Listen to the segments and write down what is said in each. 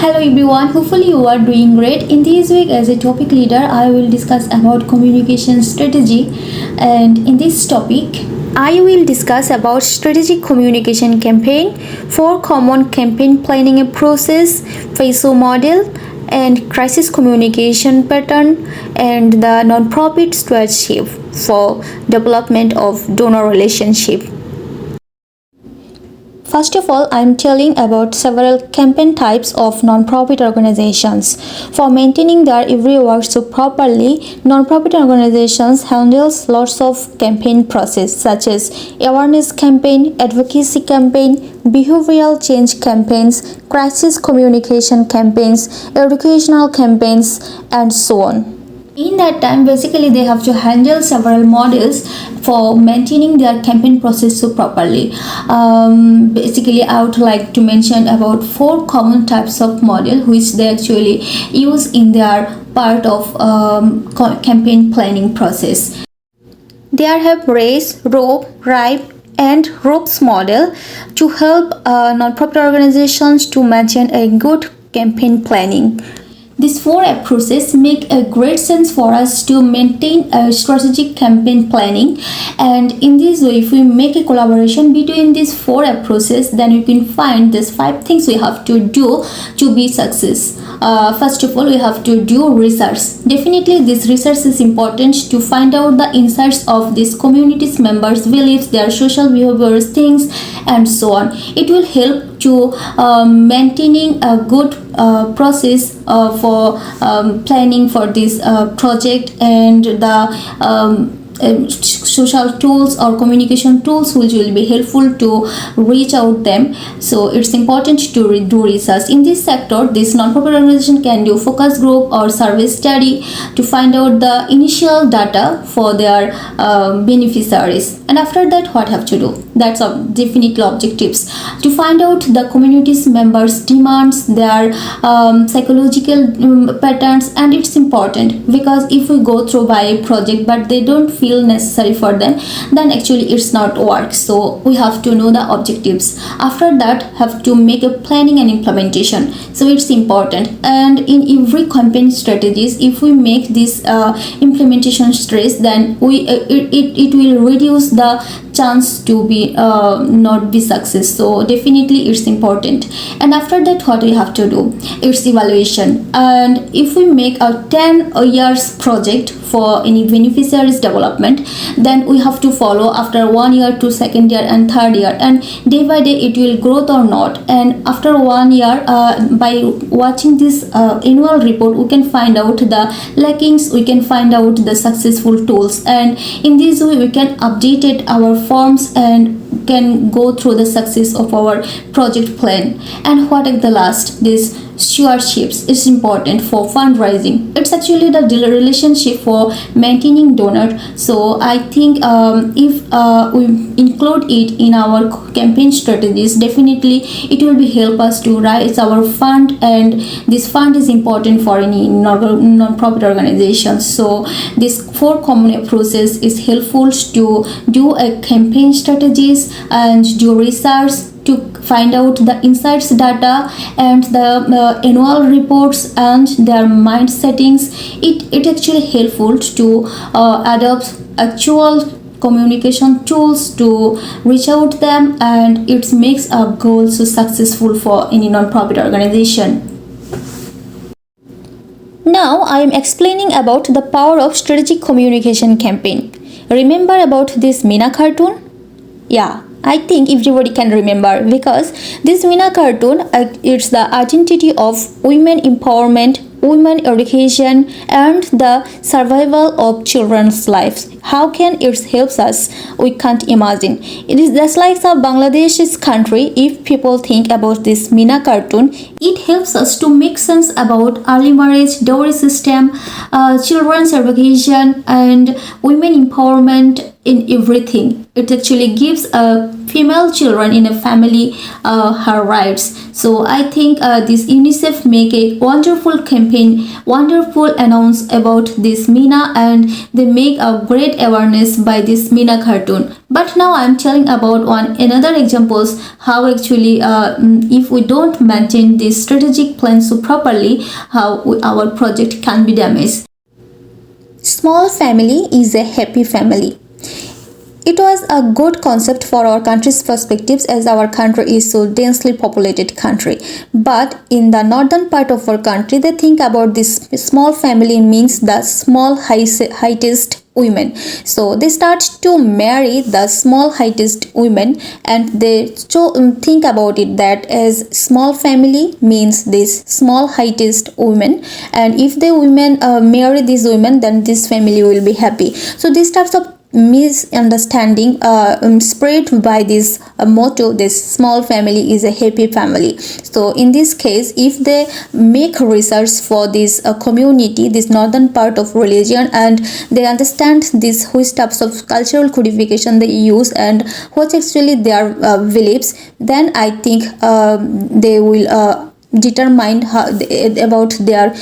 Hello everyone, hopefully you are doing great. In this week as a topic leader, I will discuss about communication strategy, and in this topic I will discuss about strategic communication campaign, four common campaign planning process, FASO model, and crisis communication pattern, and the non-profit stewardship for development of donor relationship. First of all, I'm telling about several campaign types of non-profit organizations. For maintaining their every work so properly, non-profit organizations handles lots of campaign process such as awareness campaign, advocacy campaign, behavioral change campaigns, crisis communication campaigns, educational campaigns, and so on. In that time, basically they have to handle several models for maintaining their campaign process so properly. Basically I would like to mention about four common types of model which they actually use in their part of campaign planning process. There have race, rope, ripe, and ropes model to help non-profit organizations to maintain a good campaign planning. These four approaches make a great sense for us to maintain a strategic campaign planning, and in this way if we make a collaboration between these four approaches, then we can find these five things we have to do to be success. First of all, we have to do research. Definitely this research is important to find out the insights of this community's members' beliefs, their social behaviors, things, and so on. It will help to maintaining a good process for planning for this project, and the social tools or communication tools which will be helpful to reach out them. So it's important to do research in this sector. This non-profit organization can do focus group or survey study to find out the initial data for their beneficiaries, and after that what have to do, that's definitely objectives to find out the community's members demands, their psychological patterns. And it's important because if we go through by a project but they don't feel necessary for them, then actually it's not work. So we have to know the objectives. After that have to make a planning and implementation. So it's important, and in every campaign strategies if we make this implementation stress, then it will reduce the chance to be not be success. So definitely it's important. And after that what we have to do, it's evaluation. And if we make a 10 years project for any beneficiaries development, then we have to follow after 1 year to second year and third year, and day by day it will growth or not. And after 1 year by watching this annual report, we can find out the lackings, we can find out the successful tools, and in this way we can update it our forms and can go through the success of our project plan. And what at the last, this stewardships is important for fundraising. It's actually the relationship for maintaining donor. So I think if we include it in our campaign strategies, definitely it will be help us to raise our fund, and this fund is important for any non-profit organizations. So this four common approaches is helpful to do a campaign strategies and do research to find out the insights data and the annual reports and their mind settings. It actually helpful to adopt actual communication tools to reach out them, and it makes our goals so successful for any non-profit organization. Now I am explaining about the power of strategic communication campaign. Remember about this Meena cartoon? Yeah, I think everybody can remember, because this Meena cartoon it's the identity of women empowerment, women education, and the survival of children's lives. How can it helps us? We can't imagine. It is just like the Bangladesh's country. If people think about this Meena cartoon, it helps us to make sense about early marriage, dowry system, children's education, and women empowerment, in everything. It actually gives female children in a family her rights. So I think this UNICEF make a wonderful campaign, wonderful announce about this Meena, and they make a great awareness by this Meena cartoon. But now I'm telling about one another examples how actually if we don't maintain this strategic plan so properly, how our project can be damaged. Small family is a happy family. It was a good concept for our country's perspectives as our country is so densely populated country. But in the northern part of our country, they think about this small family means the small heightest women. So they start to marry the small heightest women, and they think about it that as small family means this small heightest women, and if the women marry these women, then this family will be happy. So these types of misunderstanding spread by this motto, this small family is a happy family. So in this case, if they make research for this community, this northern part of religion, and they understand this which types of cultural codification they use and what actually their beliefs, then I think they will determined about their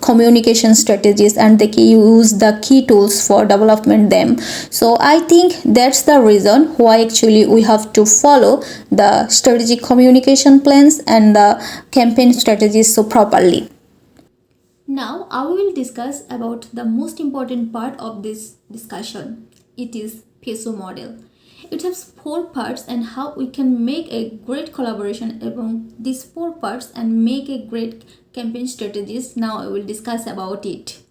communication strategies, and they use the key tools for development them. So I think that's the reason why actually we have to follow the strategic communication plans and the campaign strategies so properly. Now I will discuss about the most important part of this discussion. It is PESO model. It has 4 parts, and how we can make a great collaboration among these 4 parts and make a great campaign strategies. Now I will discuss about it.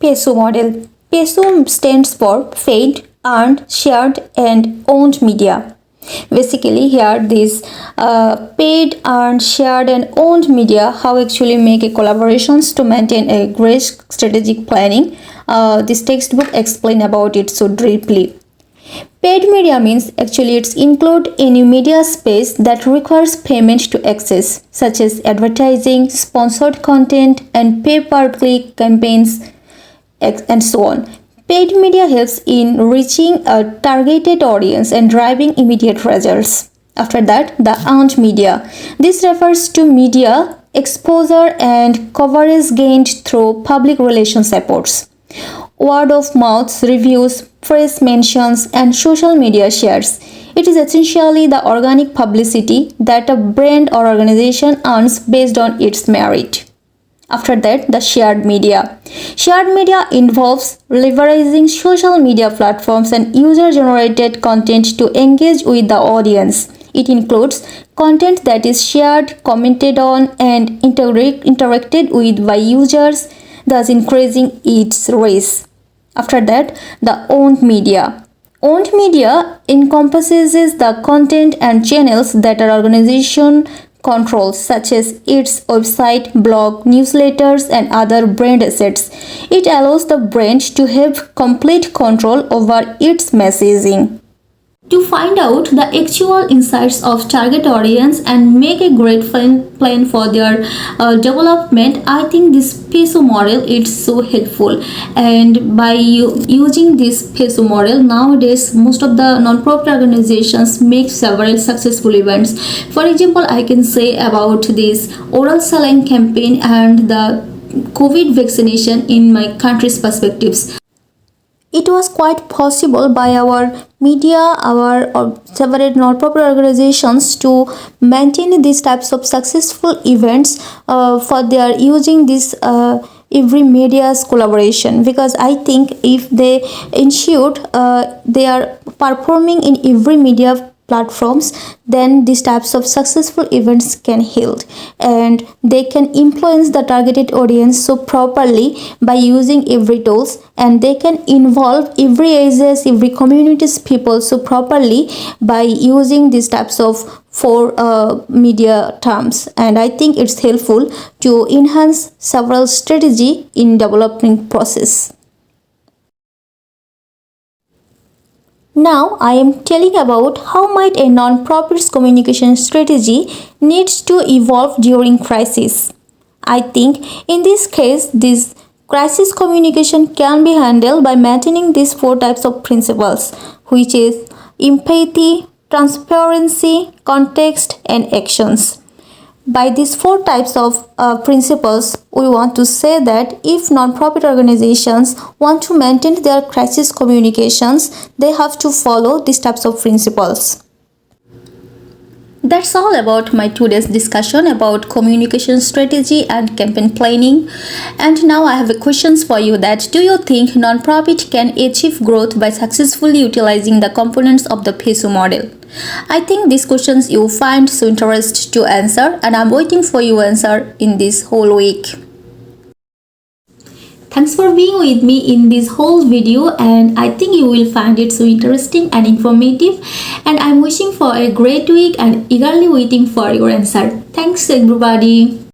PESO model. PESO stands for paid, earned, shared and owned media. Basically here this paid, earned, shared and owned media, how actually make a collaborations to maintain a great strategic planning. This textbook explain about it so deeply. Paid media means actually it's include any media space that requires payment to access, such as advertising, sponsored content and pay-per-click campaigns and so on. Paid media helps in reaching a targeted audience and driving immediate results. After that, the earned media. This refers to media exposure and coverage gained through public relations efforts. Word of mouth, reviews, press mentions, and social media shares. It is essentially the organic publicity that a brand or organization earns based on its merit. After that, the shared media. Shared media involves leveraging social media platforms and user-generated content to engage with the audience. It includes content that is shared, commented on, and interacted with by users, thus increasing its reach. After that, the owned media. Owned media encompasses the content and channels that an organization controls, such as its website, blog, newsletters, and other brand assets. It allows the brand to have complete control over its messaging. To find out the actual insights of target audience and make a great plan for their development, I think this PESO model is so helpful. And by using this PESO model, nowadays most of the non-profit organizations make several successful events. For example, I can say about this oral saline campaign and the COVID vaccination in my country's perspectives. It was quite possible by our media, our several non-profit organizations to maintain these types of successful events for their using this every media's collaboration, because I think if they ensured they are performing in every media platforms, then these types of successful events can held, and they can influence the targeted audience so properly by using every tools, and they can involve every ages, every community's people so properly by using these types of 4 media terms. And I think it's helpful to enhance several strategy in developing process. Now I am telling about how might a non-profit's communication strategy needs to evolve during crisis. I think in this case this Crisis communication can be handled by maintaining these four types of principles, which is empathy, transparency, context, and actions. By these four types of principles, we want to say that if non-profit organizations want to maintain their crisis communications, they have to follow these types of principles. That's all about my today's discussion about communication strategy and campaign planning. And now I have a questions for you that do you think non-profit can achieve growth by successfully utilizing the components of the PESU model? I think these questions you find so interesting to answer, and I'm waiting for your answer in this whole week. Thanks for being with me in this whole video, and I think you will find it so interesting and informative, and I'm wishing for a great week and eagerly waiting for your answer. Thanks everybody.